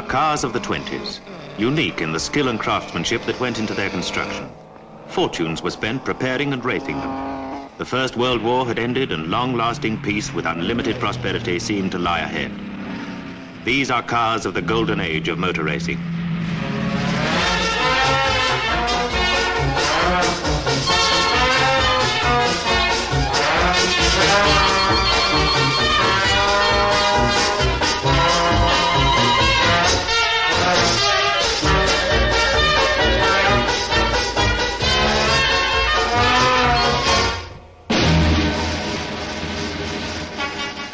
are cars of the 20s, unique in the skill and craftsmanship that went into their construction. Fortunes were spent preparing and racing them. The First World War had ended and long-lasting peace with unlimited prosperity seemed to lie ahead. These are cars of the golden age of motor racing.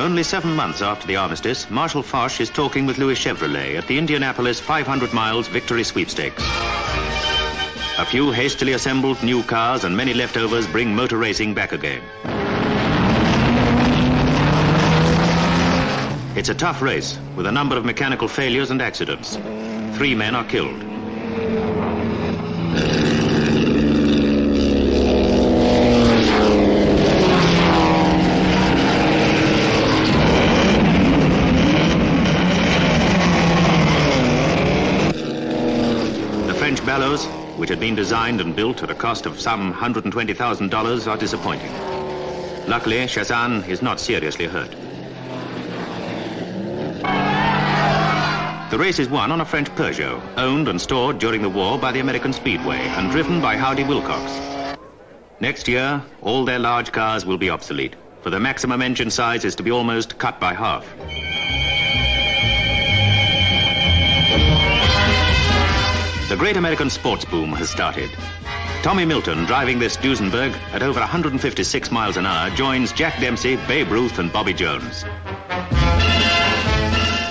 Only 7 months after the armistice, Marshal Foch is talking with Louis Chevrolet at the Indianapolis 500 miles victory sweepstakes. A few hastily assembled new cars and many leftovers bring motor racing back again. It's a tough race with a number of mechanical failures and accidents. 3 men are killed. Bellows, which had been designed and built at a cost of some $120,000, are disappointing. Luckily, Chazan is not seriously hurt. The race is won on a French Peugeot, owned and stored during the war by the American Speedway and driven by Howdy Wilcox. Next year, all their large cars will be obsolete, for the maximum engine size is to be almost cut by half. The great American sports boom has started. Tommy Milton, driving this Duesenberg at over 156 miles an hour, joins Jack Dempsey, Babe Ruth, and Bobby Jones.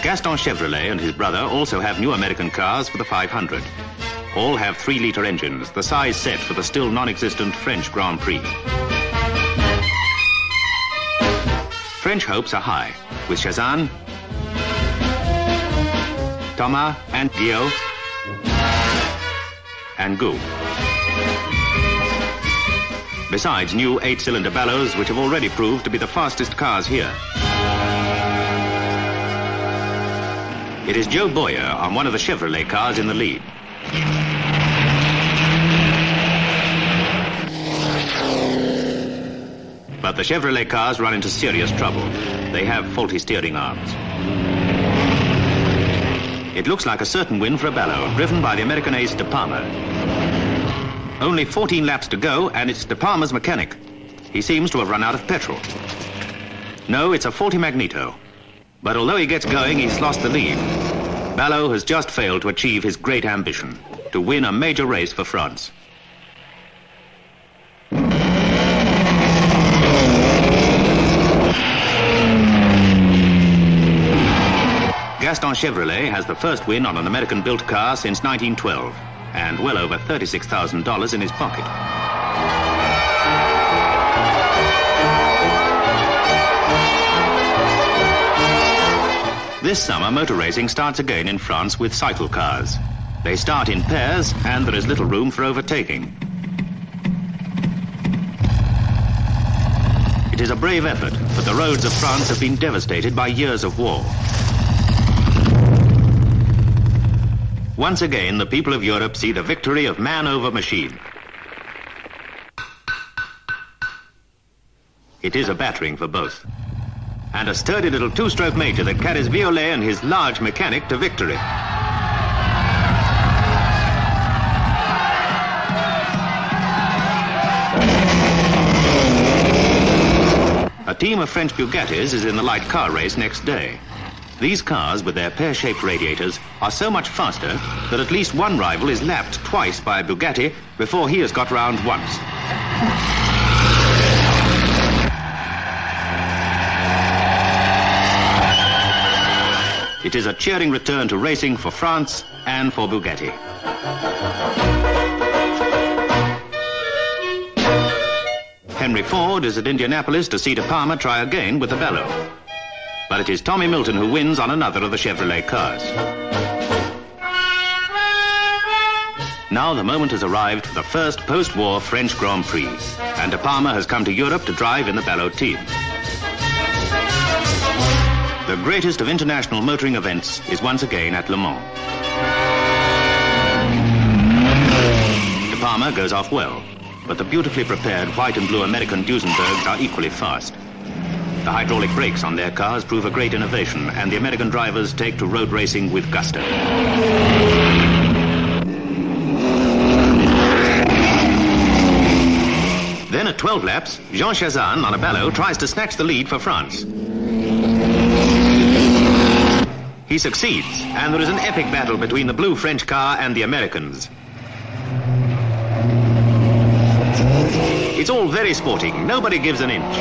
Gaston Chevrolet and his brother also have new American cars for the 500. All have 3-liter engines, the size set for the still non-existent French Grand Prix. French hopes are high, with Chazan, Thomas, and Guillaume, and Gou. Besides new 8-cylinder Bellows, which have already proved to be the fastest cars here. It is Joe Boyer on one of the Chevrolet cars in the lead. But the Chevrolet cars run into serious trouble. They have faulty steering arms. It looks like a certain win for a Bellow, driven by the American ace De Palma. Only 14 laps to go, and it's De Palma's mechanic. He seems to have run out of petrol. No, it's a faulty magneto. But although he gets going, he's lost the lead. Bellow has just failed to achieve his great ambition, to win a major race for France. Gaston Chevrolet has the first win on an American-built car since 1912, and well over $36,000 in his pocket. This summer, motor racing starts again in France with cycle cars. They start in pairs, and there is little room for overtaking. It is a brave effort, but the roads of France have been devastated by years of war. Once again, the people of Europe see the victory of man over machine. It is a battering for both. And a sturdy little 2-stroke major that carries Violet and his large mechanic to victory. A team of French Bugattis is in the light car race next day. These cars, with their pear-shaped radiators, are so much faster that at least one rival is lapped twice by a Bugatti before he has got round once. It is a cheering return to racing for France and for Bugatti. Henry Ford is at Indianapolis to see De Palma try again with the Bellow. But it is Tommy Milton who wins on another of the Chevrolet cars. Now the moment has arrived for the first post-war French Grand Prix, and De Palma has come to Europe to drive in the Bellow team. The greatest of international motoring events is once again at Le Mans. De Palma goes off well, but the beautifully prepared white and blue American Duesenbergs are equally fast. The hydraulic brakes on their cars prove a great innovation, and the American drivers take to road racing with gusto. Then at 12 laps, Jean Chazan on a Ballot tries to snatch the lead for France. He succeeds, and there is an epic battle between the blue French car and the Americans. It's all very sporting. Nobody gives an inch.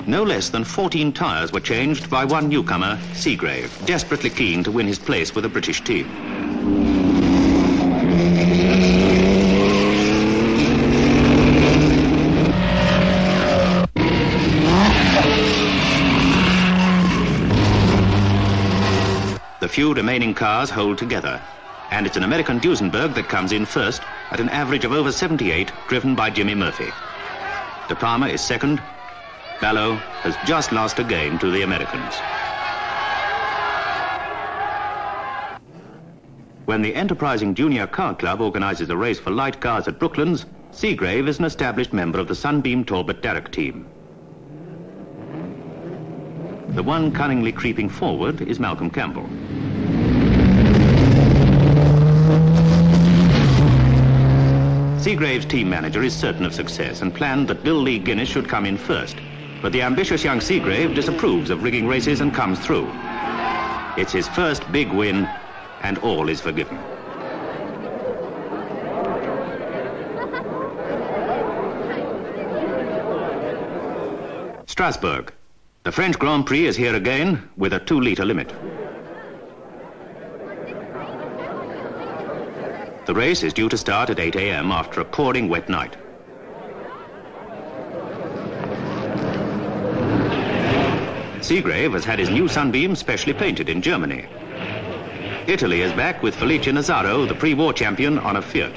No less than 14 tyres were changed by one newcomer, Seagrave, desperately keen to win his place with the British team. The few remaining cars hold together, and it's an American Duesenberg that comes in first at an average of over 78, driven by Jimmy Murphy. De Palma is second. Ballot has just lost a game to the Americans. When the enterprising Junior Car Club organizes a race for light cars at Brooklands, Seagrave is an established member of the Sunbeam Talbot Darragh team. The one cunningly creeping forward is Malcolm Campbell. Seagrave's team manager is certain of success and planned that Bill Lee Guinness should come in first. But the ambitious young Seagrave disapproves of rigging races and comes through. It's his first big win, and all is forgiven. Strasbourg. The French Grand Prix is here again with a 2-litre limit. The race is due to start at 8 a.m. after a pouring wet night. Seagrave has had his new Sunbeam specially painted in Germany. Italy is back with Felice Nazzaro, the pre-war champion, on a Fiat.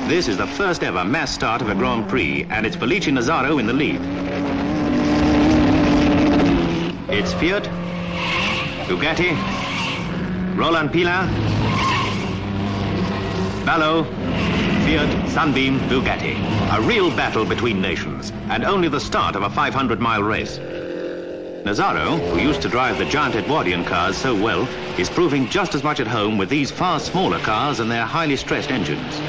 This is the first ever mass start of a Grand Prix, and it's Felice Nazzaro in the lead. It's Fiat, Bugatti, Roland Pila, Ballot, Fiat, Sunbeam, Bugatti. A real battle between nations, and only the start of a 500-mile race. Nazzaro, who used to drive the giant Edwardian cars so well, is proving just as much at home with these far smaller cars and their highly stressed engines.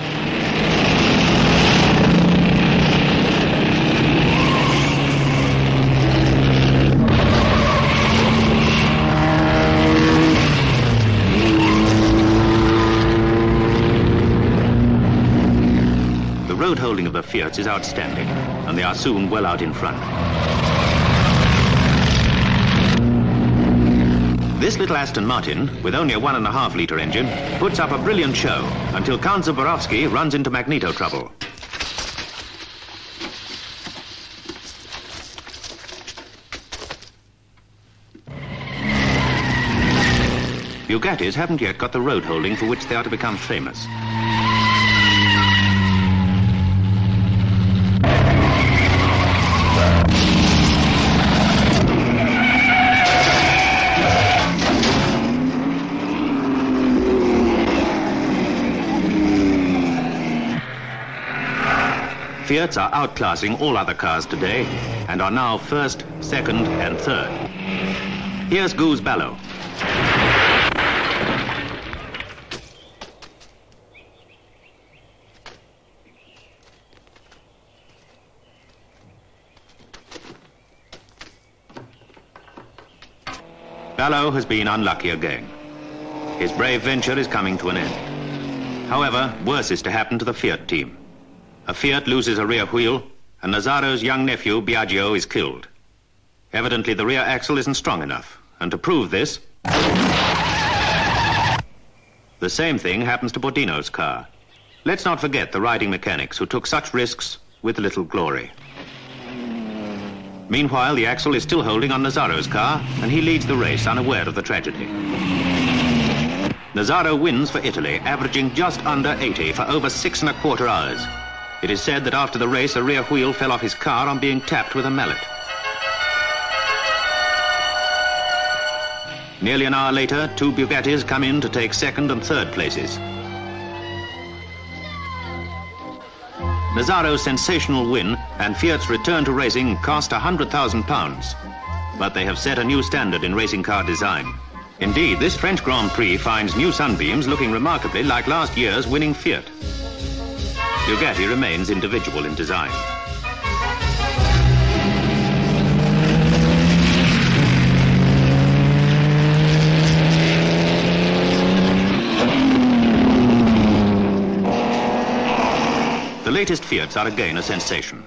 The road holding of the Fiats is outstanding, and they are soon well out in front. This little Aston Martin, with only a 1.5-litre engine, puts up a brilliant show until Count Zaborowski runs into magneto trouble. Bugattis haven't yet got the road holding for which they are to become famous. Fiats are outclassing all other cars today and are now first, second and third. Here's Gouze Ballot. Ballot has been unlucky again. His brave venture is coming to an end. However, worse is to happen to the Fiat team. A Fiat loses a rear wheel, and Nazzaro's young nephew, Biagio, is killed. Evidently, the rear axle isn't strong enough, and to prove this, the same thing happens to Bodino's car. Let's not forget the riding mechanics who took such risks with little glory. Meanwhile, the axle is still holding on Nazzaro's car, and he leads the race unaware of the tragedy. Nazzaro wins for Italy, averaging just under 80 for over 6¼ hours. It is said that after the race, a rear wheel fell off his car on being tapped with a mallet. Nearly an hour later, 2 Bugattis come in to take 2nd and 3rd places. Nazzaro's sensational win and Fiat's return to racing cost £100,000. But they have set a new standard in racing car design. Indeed, this French Grand Prix finds new sunbeams looking remarkably like last year's winning Fiat. Bugatti remains individual in design. The latest Fiats are again a sensation.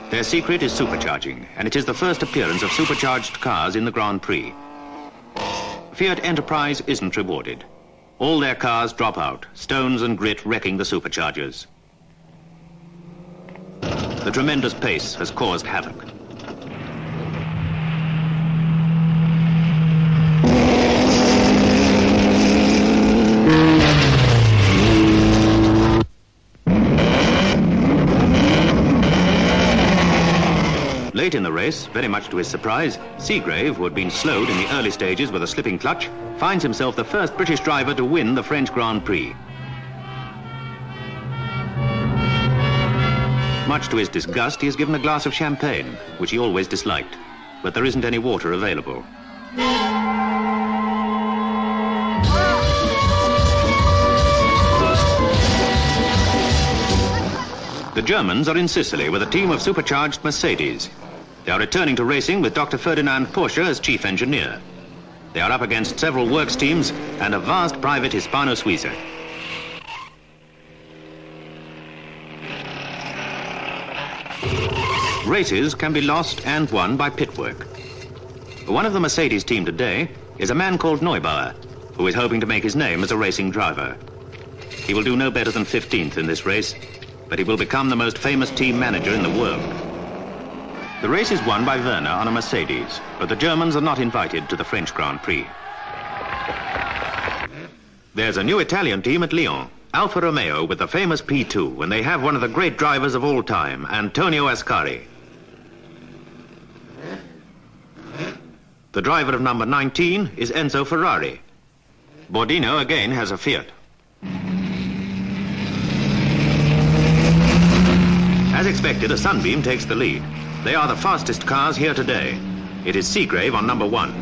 Their secret is supercharging, and it is the first appearance of supercharged cars in the Grand Prix. Fiat Enterprise isn't rewarded. All their cars drop out, stones and grit wrecking the superchargers. The tremendous pace has caused havoc. Late in the race, very much to his surprise, Seagrave, who had been slowed in the early stages with a slipping clutch, finds himself the first British driver to win the French Grand Prix. Much to his disgust, he is given a glass of champagne, which he always disliked, but there isn't any water available. The Germans are in Sicily with a team of supercharged Mercedes. They are returning to racing with Dr. Ferdinand Porsche as chief engineer. They are up against several works teams and a vast private Hispano-Suiza. Races can be lost and won by pit work. One of the Mercedes team today is a man called Neubauer, who is hoping to make his name as a racing driver. He will do no better than 15th in this race, but he will become the most famous team manager in the world. The race is won by Werner on a Mercedes, but the Germans are not invited to the French Grand Prix. There's a new Italian team at Lyon, Alfa Romeo with the famous P2, and they have one of the great drivers of all time, Antonio Ascari. The driver of number 19 is Enzo Ferrari. Bordino again has a Fiat. As expected, a Sunbeam takes the lead. They are the fastest cars here today. It is Seagrave on number 1.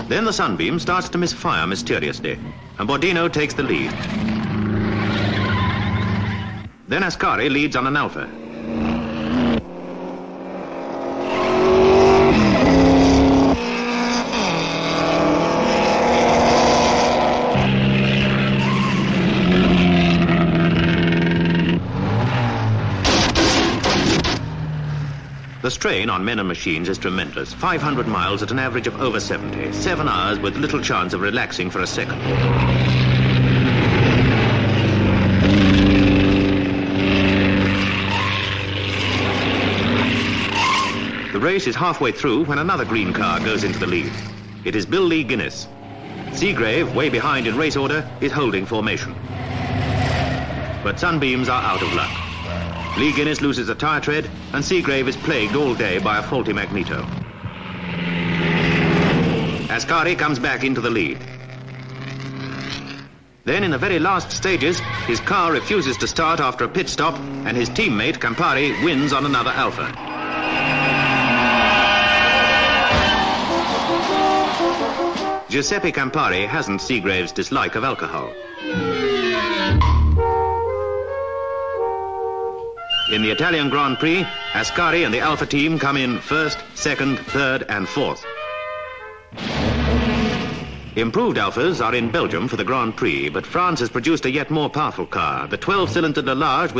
Then the Sunbeam starts to misfire mysteriously, and Bordino takes the lead. Then Ascari leads on an Alfa. The strain on men and machines is tremendous. 500 miles at an average of over 70. 7 hours with little chance of relaxing for a second. The race is halfway through when another green car goes into the lead. It is Bill Lee Guinness. Seagrave, way behind in race order, is holding formation. But Sunbeams are out of luck. Lee Guinness loses a tyre tread, and Seagrave is plagued all day by a faulty magneto. Ascari comes back into the lead. Then, in the very last stages, his car refuses to start after a pit stop, and his teammate, Campari, wins on another Alfa. Giuseppe Campari hasn't Seagrave's dislike of alcohol. In the Italian Grand Prix, Ascari and the Alfa team come in first, second, third, and fourth. Improved Alfas are in Belgium for the Grand Prix, but France has produced a yet more powerful car, the 12-cylinder Delage with